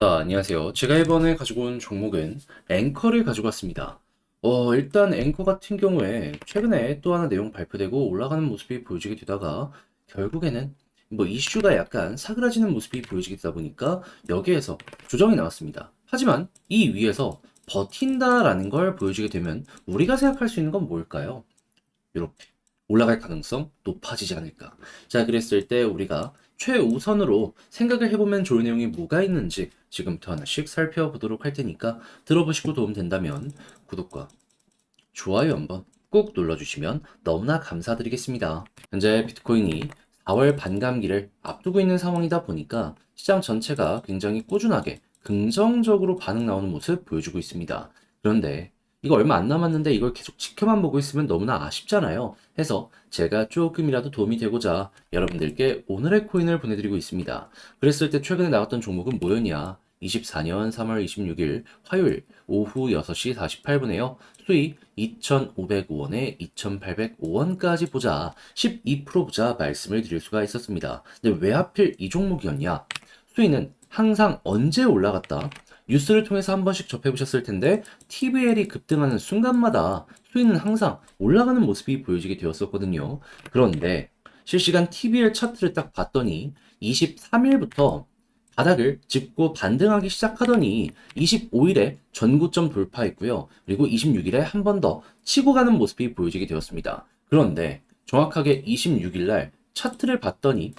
안녕하세요. 제가 이번에 가지고 온 종목은 앵커를 가지고 왔습니다. 일단 앵커 같은 경우에 최근에 또 하나 내용 발표되고 올라가는 모습이 보여지게 되다가 결국에는 뭐 이슈가 약간 사그라지는 모습이 보여지게 되다 보니까 여기에서 조정이 나왔습니다. 하지만 이 위에서 버틴다라는 걸 보여주게 되면 우리가 생각할 수 있는 건 뭘까요? 이렇게 올라갈 가능성 높아지지 않을까. 자, 그랬을 때 우리가 최우선으로 생각을 해보면 좋을 내용이 뭐가 있는지 지금부터 하나씩 살펴보도록 할 테니까 들어보시고 도움 된다면 구독과 좋아요 한번 꼭 눌러주시면 너무나 감사드리겠습니다. 현재 비트코인이 4월 반감기를 앞두고 있는 상황이다 보니까 시장 전체가 굉장히 꾸준하게 긍정적으로 반응 나오는 모습 보여주고 있습니다. 그런데 이거 얼마 안 남았는데 이걸 계속 지켜만 보고 있으면 너무나 아쉽잖아요. 해서 제가 조금이라도 도움이 되고자 여러분들께 오늘의 코인을 보내드리고 있습니다. 그랬을 때 최근에 나왔던 종목은 뭐였냐? 24년 3월 26일 화요일 오후 6시 48분에요. 수익 2,505원에 2,805원까지 보자. 12% 보자 말씀을 드릴 수가 있었습니다. 근데 왜 하필 이 종목이었냐? 수익은 항상 언제 올라갔다? 뉴스를 통해서 한 번씩 접해보셨을 텐데 TVL이 급등하는 순간마다 수익은 항상 올라가는 모습이 보여지게 되었었거든요. 그런데 실시간 TVL 차트를 딱 봤더니 23일부터 바닥을 짚고 반등하기 시작하더니 25일에 전고점 돌파했고요. 그리고 26일에 한 번 더 치고 가는 모습이 보여지게 되었습니다. 그런데 정확하게 26일 날 차트를 봤더니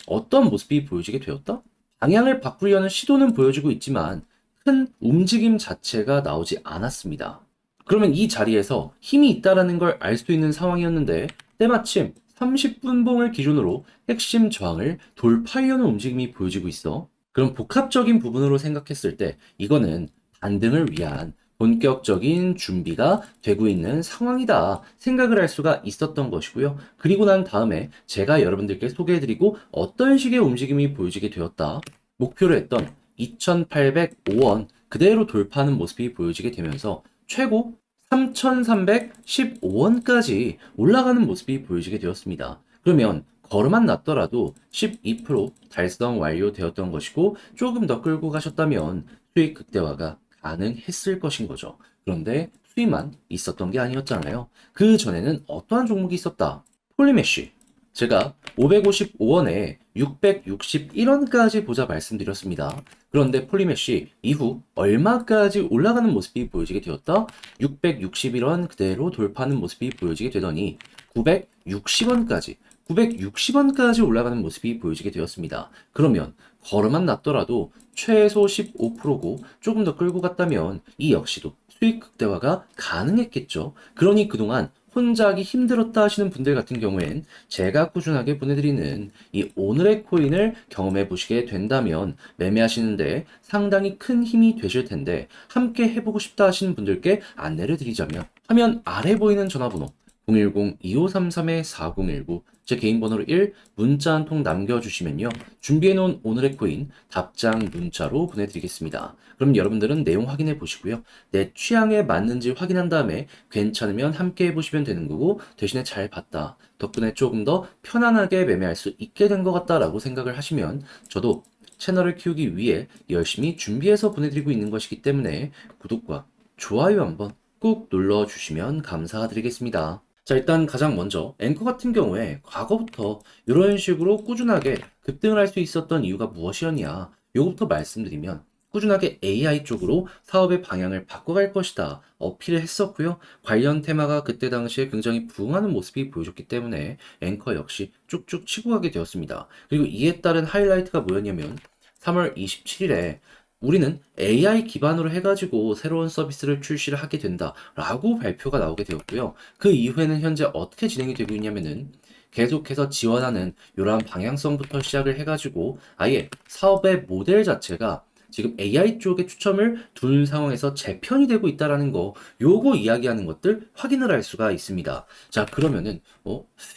어떤 모습이 보여지게 되었다? 방향을 바꾸려는 시도는 보여주고 있지만 큰 움직임 자체가 나오지 않았습니다. 그러면 이 자리에서 힘이 있다라는 걸 알 수 있는 상황이었는데 때마침 30분봉을 기준으로 핵심 저항을 돌파하려는 움직임이 보여지고 있어. 그럼 복합적인 부분으로 생각했을 때 이거는 반등을 위한 본격적인 준비가 되고 있는 상황이다 생각을 할 수가 있었던 것이고요. 그리고 난 다음에 제가 여러분들께 소개해드리고 어떤 식의 움직임이 보여지게 되었다. 목표로 했던 2,805원 그대로 돌파하는 모습이 보여지게 되면서 최고 3,315원까지 올라가는 모습이 보여지게 되었습니다. 그러면 걸음만 났더라도 12% 달성 완료되었던 것이고 조금 더 끌고 가셨다면 수익 극대화가 가능했을 것인 거죠. 그런데 수익만 있었던 게 아니었잖아요. 그 전에는 어떠한 종목이 있었다? 폴리메쉬. 제가 555원에 661원까지 보자 말씀드렸습니다. 그런데 폴리메쉬 이후 얼마까지 올라가는 모습이 보여지게 되었다? 661원 그대로 돌파하는 모습이 보여지게 되더니 960원까지 960원까지 올라가는 모습이 보여지게 되었습니다. 그러면 걸음만 났더라도 최소 15%고 조금 더 끌고 갔다면 이 역시도 수익 극대화가 가능했겠죠. 그러니 그동안 혼자 하기 힘들었다 하시는 분들 같은 경우엔 제가 꾸준하게 보내드리는 이 오늘의 코인을 경험해 보시게 된다면 매매하시는데 상당히 큰 힘이 되실 텐데 함께 해보고 싶다 하시는 분들께 안내를 드리자면 화면 아래 보이는 전화번호 010-2533-4019 제 개인 번호로 1 문자 한 통 남겨주시면요. 준비해놓은 오늘의 코인 답장 문자로 보내드리겠습니다. 그럼 여러분들은 내용 확인해 보시고요. 내 취향에 맞는지 확인한 다음에 괜찮으면 함께 해보시면 되는 거고 대신에 잘 봤다. 덕분에 조금 더 편안하게 매매할 수 있게 된 것 같다라고 생각을 하시면 저도 채널을 키우기 위해 열심히 준비해서 보내드리고 있는 것이기 때문에 구독과 좋아요 한번 꾹 눌러주시면 감사드리겠습니다. 자, 일단 가장 먼저 앵커 같은 경우에 과거부터 이런 식으로 꾸준하게 급등을 할 수 있었던 이유가 무엇이었냐? 요거부터 말씀드리면 꾸준하게 AI 쪽으로 사업의 방향을 바꿔갈 것이다 어필을 했었고요. 관련 테마가 그때 당시에 굉장히 부응하는 모습이 보여줬기 때문에 앵커 역시 쭉쭉 치고 가게 되었습니다. 그리고 이에 따른 하이라이트가 뭐였냐면 3월 27일에 우리는 AI 기반으로 해가지고 새로운 서비스를 출시를 하게 된다라고 발표가 나오게 되었고요. 그 이후에는 현재 어떻게 진행이 되고 있냐면은 계속해서 지원하는 이러한 방향성부터 시작을 해가지고 아예 사업의 모델 자체가 지금 AI 쪽에 추첨을 둔 상황에서 재편이 되고 있다라는 거, 요거 이야기하는 것들 확인을 할 수가 있습니다. 자, 그러면은,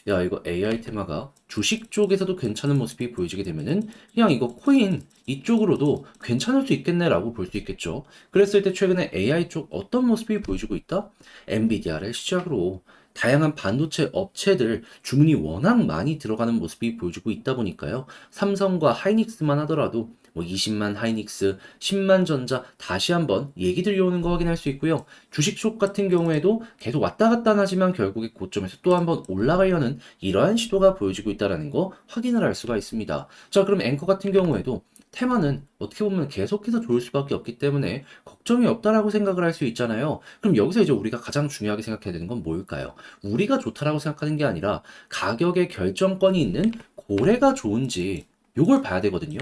야, 이거 AI 테마가 주식 쪽에서도 괜찮은 모습이 보여지게 되면은 그냥 이거 코인 이쪽으로도 괜찮을 수 있겠네라고 볼 수 있겠죠. 그랬을 때 최근에 AI 쪽 어떤 모습이 보여주고 있다? 엔비디아를 시작으로 다양한 반도체 업체들 주문이 워낙 많이 들어가는 모습이 보여주고 있다 보니까요. 삼성과 하이닉스만 하더라도 뭐 20만 하이닉스, 10만 전자 다시 한번 얘기 들려오는 거 확인할 수 있고요. 주식쪽 같은 경우에도 계속 왔다 갔다 하지만 결국에 고점에서 또 한번 올라가려는 이러한 시도가 보여지고 있다는 거 확인을 할 수가 있습니다. 자, 그럼 앵커 같은 경우에도 테마는 어떻게 보면 계속해서 좋을 수밖에 없기 때문에 걱정이 없다라고 생각을 할 수 있잖아요. 그럼 여기서 이제 우리가 가장 중요하게 생각해야 되는 건 뭘까요? 우리가 좋다라고 생각하는 게 아니라 가격의 결정권이 있는 고래가 좋은지 요걸 봐야 되거든요.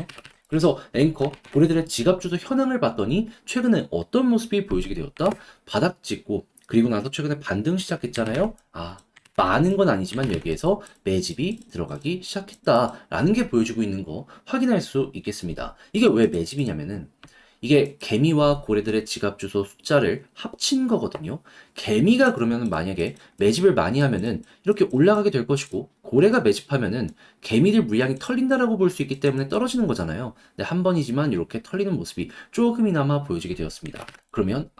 그래서 앵커, 고래들의 지갑 주소 현황을 봤더니 최근에 어떤 모습이 보여지게 되었다? 바닥 찍고 그리고 나서 최근에 반등 시작했잖아요. 많은 건 아니지만 여기에서 매집이 들어가기 시작했다라는 게 보여주고 있는 거 확인할 수 있겠습니다. 이게 왜 매집이냐면은 이게 개미와 고래들의 지갑 주소 숫자를 합친 거거든요. 개미가 그러면 만약에 매집을 많이 하면은 이렇게 올라가게 될 것이고 고래가 매집하면은 개미들 물량이 털린다라고 볼 수 있기 때문에 떨어지는 거잖아요. 근데 한 번이지만 이렇게 털리는 모습이 조금이나마 보여지게 되었습니다. 그러면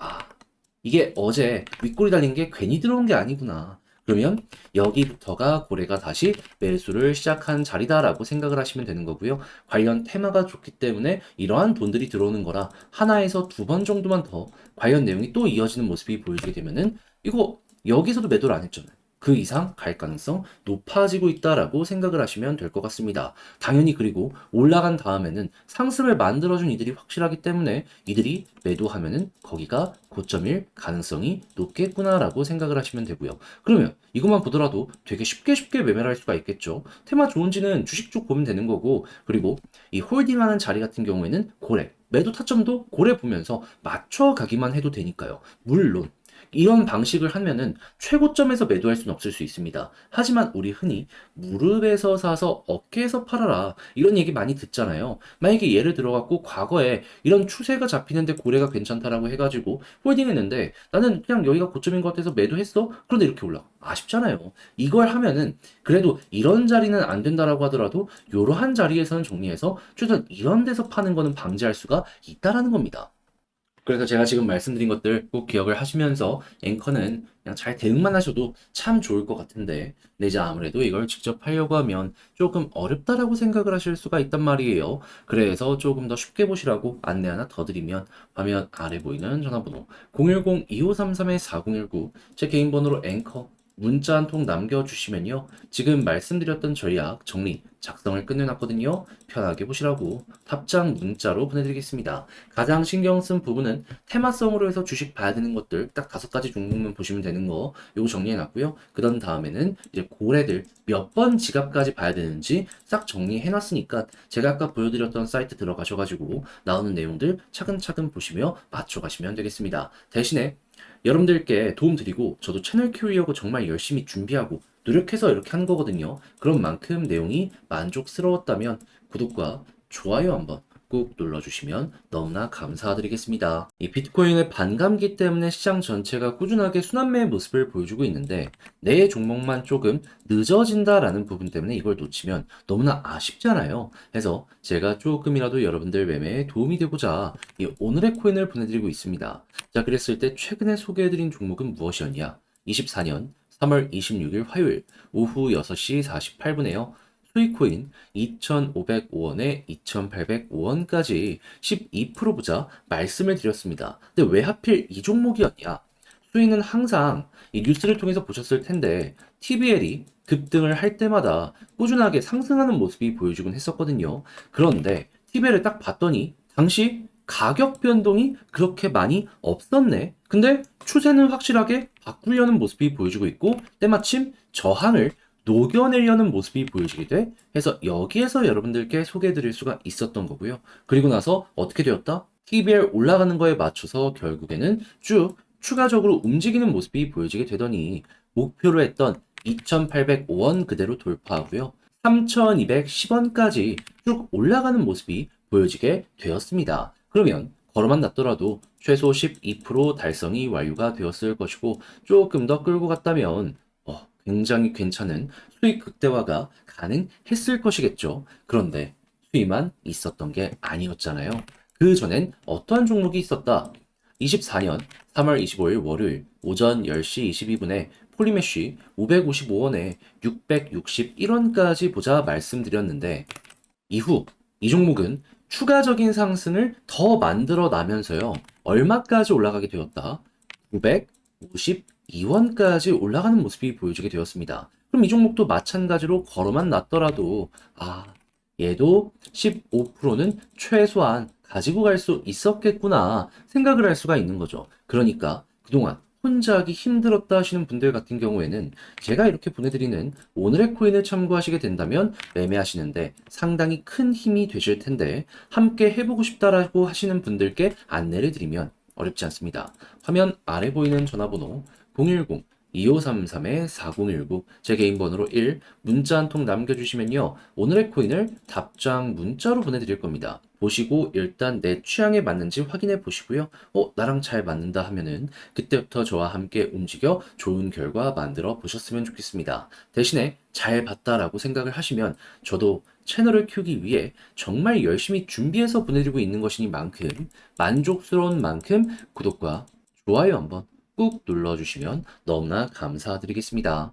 이게 어제 윗골이 달린 게 괜히 들어온 게 아니구나. 그러면 여기부터가 고래가 다시 매수를 시작한 자리다라고 생각을 하시면 되는 거고요. 관련 테마가 좋기 때문에 이러한 돈들이 들어오는 거라 하나에서 두 번 정도만 더 관련 내용이 또 이어지는 모습이 보여지게 되면은 이거 여기서도 매도를 안 했잖아요. 그 이상 갈 가능성 높아지고 있다라고 생각을 하시면 될 것 같습니다. 당연히 그리고 올라간 다음에는 상승을 만들어준 이들이 확실하기 때문에 이들이 매도하면은 거기가 고점일 가능성이 높겠구나라고 생각을 하시면 되고요. 그러면 이것만 보더라도 되게 쉽게 매매를 할 수가 있겠죠. 테마 좋은지는 주식 쪽 보면 되는 거고 그리고 이 홀딩하는 자리 같은 경우에는 고래 매도 타점도 고래 보면서 맞춰가기만 해도 되니까요. 물론 이런 방식을 하면은 최고점에서 매도할 수는 없을 수 있습니다. 하지만 우리 흔히 무릎에서 사서 어깨에서 팔아라 이런 얘기 많이 듣잖아요. 만약에 예를 들어갖고 과거에 이런 추세가 잡히는데 고래가 괜찮다라고 해가지고 홀딩했는데 나는 그냥 여기가 고점인 것 같아서 매도했어. 그런데 이렇게 올라가. 아쉽잖아요. 이걸 하면은 그래도 이런 자리는 안 된다라고 하더라도 이러한 자리에서는 정리해서 최소한 이런 데서 파는 거는 방지할 수가 있다라는 겁니다. 그래서 제가 지금 말씀드린 것들 꼭 기억을 하시면서 앵커는 그냥 잘 대응만 하셔도 참 좋을 것 같은데, 근데 이제 아무래도 이걸 직접 하려고 하면 조금 어렵다라고 생각을 하실 수가 있단 말이에요. 그래서 조금 더 쉽게 보시라고 안내 하나 더 드리면 화면 아래 보이는 전화번호 010-2533-4019 제 개인 번호로 앵커 문자 한 통 남겨주시면요. 지금 말씀드렸던 전략 정리 작성을 끝내놨거든요. 편하게 보시라고 답장 문자로 보내드리겠습니다. 가장 신경 쓴 부분은 테마성으로 해서 주식 봐야 되는 것들 딱 5가지 종목만 보시면 되는 거 요거 정리해놨고요. 그런 다음에는 이제 고래들 몇 번 지갑까지 봐야 되는지 싹 정리해놨으니까 제가 아까 보여드렸던 사이트 들어가셔가지고 나오는 내용들 차근차근 보시며 맞춰가시면 되겠습니다. 대신에 여러분들께 도움 드리고 저도 채널 키우려고 정말 열심히 준비하고 노력해서 이렇게 한 거거든요. 그런 만큼 내용이 만족스러웠다면 구독과 좋아요 한번 꾹 눌러주시면 너무나 감사드리겠습니다. 이 비트코인의 반감기 때문에 시장 전체가 꾸준하게 순환매의 모습을 보여주고 있는데 내 종목만 조금 늦어진다라는 부분 때문에 이걸 놓치면 너무나 아쉽잖아요. 그래서 제가 조금이라도 여러분들 매매에 도움이 되고자 이 오늘의 코인을 보내드리고 있습니다. 자, 그랬을 때 최근에 소개해드린 종목은 무엇이었냐? 24년 3월 26일 화요일 오후 6시 48분에요. 수익코인 2,505원에 2,805원까지 12% 보자 말씀을 드렸습니다. 근데 왜 하필 이 종목이었냐? 수익은 항상 이 뉴스를 통해서 보셨을 텐데 TBL이 급등을 할 때마다 꾸준하게 상승하는 모습이 보여주곤 했었거든요. 그런데 TBL을 딱 봤더니 당시 가격 변동이 그렇게 많이 없었네. 근데 추세는 확실하게 바꾸려는 모습이 보여주고 있고 때마침 저항을 녹여내려는 모습이 보여지게 돼. 해서 여기에서 여러분들께 소개해드릴 수가 있었던 거고요. 그리고 나서 어떻게 되었다? TBL 올라가는 거에 맞춰서 결국에는 쭉 추가적으로 움직이는 모습이 보여지게 되더니 목표로 했던 2,805원 그대로 돌파하고요. 3,210원까지 쭉 올라가는 모습이 보여지게 되었습니다. 그러면 걸어만 놨더라도 최소 12% 달성이 완료가 되었을 것이고 조금 더 끌고 갔다면 굉장히 괜찮은 수익 극대화가 가능했을 것이겠죠. 그런데 수익만 있었던 게 아니었잖아요. 그 전엔 어떠한 종목이 있었다? 24년 3월 25일 월요일 오전 10시 22분에 폴리메쉬 555원에 661원까지 보자 말씀드렸는데 이후 이 종목은 추가적인 상승을 더 만들어 나면서요. 얼마까지 올라가게 되었다? 952원까지 올라가는 모습이 보여지게 되었습니다. 그럼 이 종목도 마찬가지로 걸어만 놨더라도 얘도 15%는 최소한 가지고 갈 수 있었겠구나 생각을 할 수가 있는 거죠. 그러니까 그동안 혼자 하기 힘들었다 하시는 분들 같은 경우에는 제가 이렇게 보내드리는 오늘의 코인을 참고하시게 된다면 매매하시는데 상당히 큰 힘이 되실 텐데 함께 해보고 싶다라고 하시는 분들께 안내를 드리면 어렵지 않습니다. 화면 아래 보이는 전화번호 010-2533-4019 제 개인 번호로 1 문자 한 통 남겨주시면요. 오늘의 코인을 답장 문자로 보내드릴 겁니다. 보시고 일단 내 취향에 맞는지 확인해 보시고요. 나랑 잘 맞는다 하면은 그때부터 저와 함께 움직여 좋은 결과 만들어 보셨으면 좋겠습니다. 대신에 잘 봤다라고 생각을 하시면 저도 채널을 키우기 위해 정말 열심히 준비해서 보내드리고 있는 것이니만큼 만족스러운 만큼 구독과 좋아요 한번 꾹 눌러주시면 너무나 감사드리겠습니다.